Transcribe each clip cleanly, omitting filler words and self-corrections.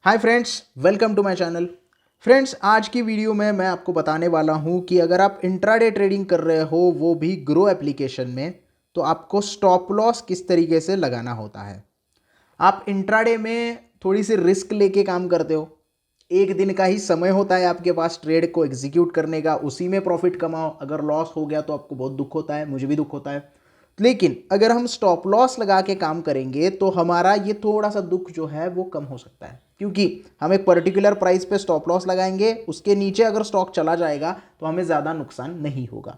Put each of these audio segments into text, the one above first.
Hi friends, welcome to my channel. Friends, आज की video में मैं आपको बताने वाला हूं कि अगर आप इंट्राडे ट्रेडिंग कर रहे हो वो भी ग्रो एप्लीकेशन में, तो आपको स्टॉप लॉस किस तरीके से लगाना होता है। आप इंट्राडे में थोड़ी सी रिस्क लेके काम करते हो। एक दिन का ही समय होता है आपके पास ट्रेड को एग्जीक्यूट करने का, उसी में प्रॉफिट कमाओ। अगर लॉस हो गया तो आपको बहुत दुख होता है, मुझे भी दुख होता है। लेकिन अगर हम स्टॉप लॉस लगा के काम करेंगे तो हमारा ये थोड़ा सा दुख जो है वो कम हो सकता है, क्योंकि हम एक पर्टिकुलर प्राइस पे स्टॉप लॉस लगाएंगे, उसके नीचे अगर स्टॉक चला जाएगा तो हमें ज़्यादा नुकसान नहीं होगा।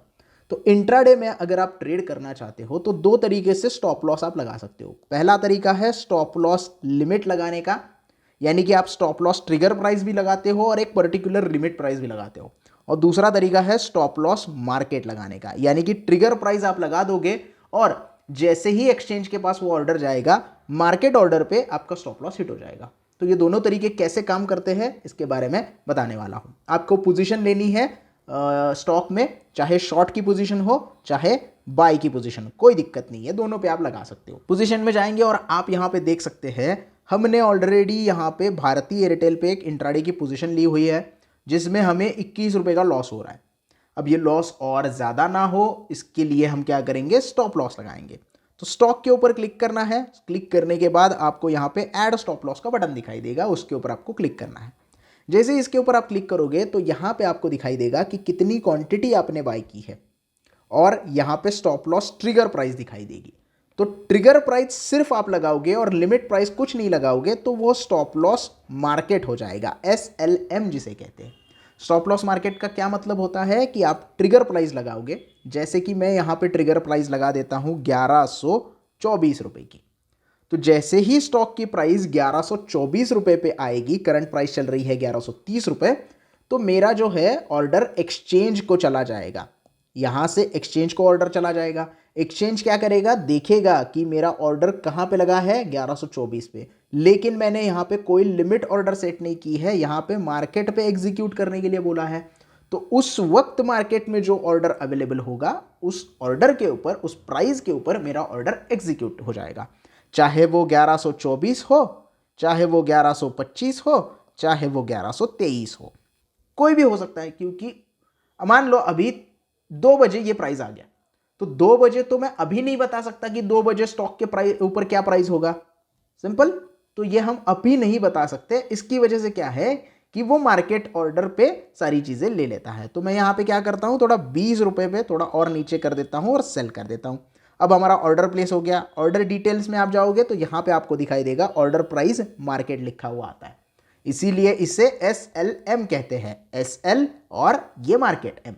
तो इंट्राडे में अगर आप ट्रेड करना चाहते हो तो दो तरीके से स्टॉप लॉस आप लगा सकते हो। पहला तरीका है स्टॉप लॉस लिमिट लगाने का, यानी कि आप स्टॉप लॉस ट्रिगर प्राइस भी लगाते हो और एक पर्टिकुलर लिमिट प्राइस भी लगाते हो। और दूसरा तरीका है स्टॉप लॉस मार्केट लगाने का, यानी कि ट्रिगर प्राइस आप लगा दोगे और जैसे ही एक्सचेंज के पास वो ऑर्डर जाएगा, मार्केट ऑर्डर पे आपका स्टॉप लॉस हिट हो जाएगा। तो ये दोनों तरीके कैसे काम करते हैं इसके बारे में बताने वाला हूं। आपको पोजीशन लेनी है स्टॉक में, चाहे शॉर्ट की पोजीशन हो चाहे बाय की पोजीशन, कोई दिक्कत नहीं है, दोनों पे आप लगा सकते हो। पोजीशन में जाएंगे और आप यहां पे देख सकते हैं हमने ऑलरेडी यहाँ पे भारतीय एयरटेल पे एक इंट्राडे की पोजीशन ली हुई है, जिसमें हमें 21 रुपये का लॉस हो रहा है। अब ये लॉस और ज़्यादा ना हो, इसके लिए हम क्या करेंगे, स्टॉप लॉस लगाएंगे। तो स्टॉक के ऊपर क्लिक करना है। क्लिक करने के बाद आपको यहाँ पे ऐड स्टॉप लॉस का बटन दिखाई देगा, उसके ऊपर आपको क्लिक करना है। जैसे ही इसके ऊपर आप क्लिक करोगे तो यहाँ पे आपको दिखाई देगा कि कितनी क्वांटिटी आपने बाय की है, और यहाँ पे स्टॉप लॉस ट्रिगर प्राइस दिखाई देगी। तो ट्रिगर प्राइस सिर्फ आप लगाओगे और लिमिट प्राइस कुछ नहीं लगाओगे तो वो स्टॉप लॉस मार्केट हो जाएगा, SLM जिसे कहते हैं। स्टॉप लॉस मार्केट का क्या मतलब होता है कि आप ट्रिगर प्राइस लगाओगे। जैसे कि मैं यहाँ पे ट्रिगर प्राइस लगा देता हूँ 1124 रुपए की। तो जैसे ही स्टॉक की प्राइस 1124 रुपए पे आएगी, करंट प्राइस चल रही है 1130 रुपए, तो मेरा जो है ऑर्डर एक्सचेंज को चला जाएगा। यहां से एक्सचेंज को ऑर्डर चला जाएगा। एक्सचेंज क्या करेगा, देखेगा कि मेरा ऑर्डर कहां पे लगा है, 1124 पे, लेकिन मैंने यहां पे कोई लिमिट ऑर्डर सेट नहीं की है, यहां पे मार्केट पे एग्जीक्यूट करने के लिए बोला है। तो उस वक्त मार्केट में जो ऑर्डर अवेलेबल होगा, उस ऑर्डर के ऊपर, उस प्राइस के ऊपर मेरा ऑर्डर एग्जीक्यूट हो जाएगा। चाहे वो 1124 हो, चाहे वो 1125 हो, चाहे वो 1123 हो, कोई भी हो सकता है। क्योंकि मान लो अभी 2 बजे ये प्राइस आ गया, तो 2 बजे तो मैं अभी नहीं बता सकता कि 2 बजे स्टॉक के प्राइस ऊपर क्या प्राइस होगा, सिंपल। तो ये हम अभी नहीं बता सकते। इसकी वजह से क्या है कि वो मार्केट ऑर्डर पे सारी चीजें ले लेता है। तो मैं यहां पे क्या करता हूं, थोड़ा 20 रुपए पे थोड़ा और नीचे कर देता हूं और सेल कर देता हूं। अब हमारा ऑर्डर प्लेस हो गया। ऑर्डर डिटेल्स में आप जाओगे तो यहां पे आपको दिखाई देगा ऑर्डर प्राइस मार्केट लिखा हुआ आता है, इसीलिए इसे SLM कहते हैं, SL और ये मार्केट M।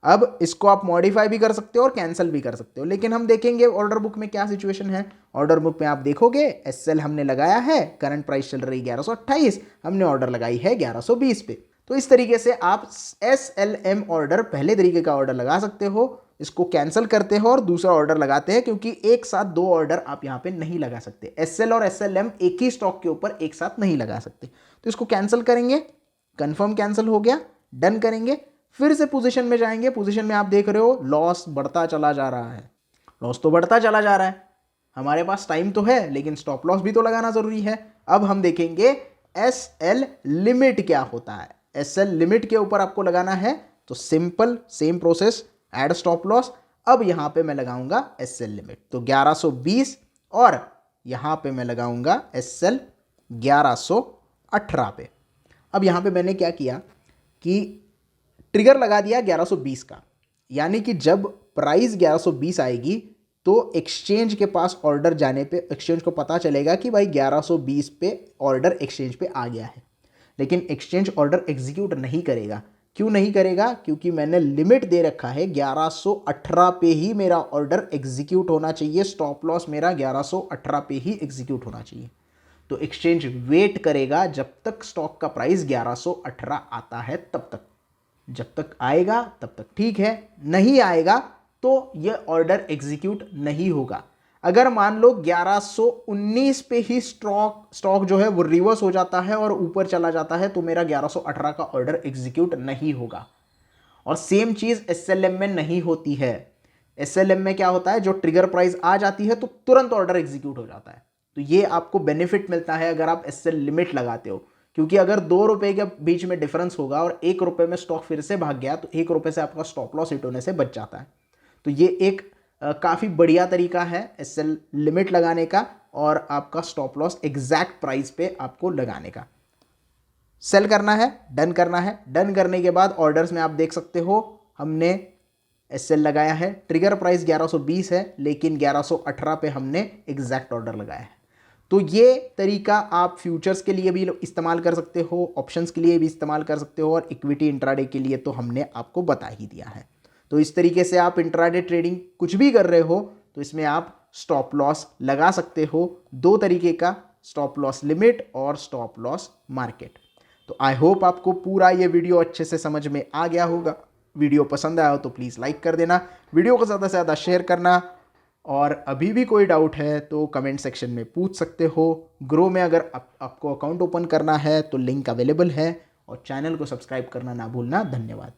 अब इसको आप मॉडिफाई भी कर सकते हो और कैंसिल भी कर सकते हो, लेकिन हम देखेंगे ऑर्डर बुक में क्या सिचुएशन है। ऑर्डर बुक में आप देखोगे SL हमने लगाया है, करंट प्राइस चल रही 1128, हमने ऑर्डर लगाई है 1120 पे। तो इस तरीके से आप SLM ऑर्डर, पहले तरीके का ऑर्डर लगा सकते हो, इसको कैंसिल करते हो और दूसरा ऑर्डर लगाते हैं, क्योंकि एक साथ दो ऑर्डर आप यहां पे नहीं लगा सकते। SL और SLM एक ही स्टॉक के ऊपर एक साथ नहीं लगा सकते। तो इसको कैंसिल करेंगे, कंफर्म कैंसिल हो गया, डन करेंगे। फिर से पोजीशन में जाएंगे। पोजीशन में आप देख रहे हो लॉस बढ़ता चला जा रहा है, लॉस तो बढ़ता चला जा रहा है। हमारे पास टाइम तो है, लेकिन स्टॉप लॉस भी तो लगाना जरूरी है। अब हम देखेंगे SL लिमिट क्या होता है। SL लिमिट के ऊपर आपको लगाना है, तो simple same process, add stop loss. अब यहां पे मैं लगाऊंगा SL लिमिट, तो 1120, और यहां पे मैं लगाऊंगा SL 1118 पे। अब यहां पे मैंने क्या किया कि ट्रिगर लगा दिया 1120 का, यानी कि जब प्राइस 1120 आएगी तो एक्सचेंज के पास ऑर्डर जाने पे एक्सचेंज को पता चलेगा कि भाई 1120 पे ऑर्डर एक्सचेंज पे आ गया है। लेकिन एक्सचेंज ऑर्डर एग्जीक्यूट नहीं करेगा। क्यों नहीं करेगा? क्योंकि मैंने लिमिट दे रखा है 1118 पे ही मेरा ऑर्डर एग्जीक्यूट होना चाहिए, स्टॉप लॉस मेरा 1118 पे ही एग्जीक्यूट होना चाहिए। तो एक्सचेंज वेट करेगा जब तक स्टॉक का प्राइस 1118 आता है, तब तक। जब तक आएगा तब तक ठीक है, नहीं आएगा तो यह ऑर्डर एग्जीक्यूट नहीं होगा। अगर मान लो 1119 पे ही स्टॉक जो है वो रिवर्स हो जाता है और ऊपर चला जाता है, तो मेरा 1118 का ऑर्डर एग्जीक्यूट नहीं होगा। और सेम चीज SLM में नहीं होती है। SLM में क्या होता है, जो ट्रिगर प्राइस आ जाती है तो तुरंत ऑर्डर एग्जीक्यूट हो जाता है। तो ये आपको बेनिफिट मिलता है अगर आप SL लिमिट लगाते हो। क्योंकि अगर 2 रुपये के बीच में डिफरेंस होगा और 1 रुपये में स्टॉक फिर से भाग गया तो 1 रुपये से आपका स्टॉप लॉस हिट होने से बच जाता है। तो ये एक काफ़ी बढ़िया तरीका है एसएल लिमिट लगाने का और आपका स्टॉप लॉस एग्जैक्ट प्राइस पे आपको लगाने का। सेल करना है, डन करना है। डन करने के बाद ऑर्डर्स में आप देख सकते हो हमने एसएल लगाया है। ट्रिगर प्राइस 1120 है लेकिन 1118 पे हमने एग्जैक्ट ऑर्डर लगाया है। तो ये तरीका आप फ्यूचर्स के लिए भी इस्तेमाल कर सकते हो, ऑप्शंस के लिए भी इस्तेमाल कर सकते हो और इक्विटी इंट्राडे के लिए तो हमने आपको बता ही दिया है। तो इस तरीके से आप इंट्राडे ट्रेडिंग कुछ भी कर रहे हो तो इसमें आप स्टॉप लॉस लगा सकते हो। 2 तरीके का, स्टॉप लॉस लिमिट और स्टॉप लॉस मार्केट। तो आई होप आपको पूरा ये वीडियो अच्छे से समझ में आ गया होगा। वीडियो पसंद आया हो तो प्लीज़ लाइक कर देना, वीडियो को ज़्यादा से ज़्यादा शेयर करना और अभी भी कोई डाउट है तो कमेंट सेक्शन में पूछ सकते हो। ग्रो में अगर आपको अकाउंट ओपन करना है तो लिंक अवेलेबल है और चैनल को सब्सक्राइब करना ना भूलना। धन्यवाद।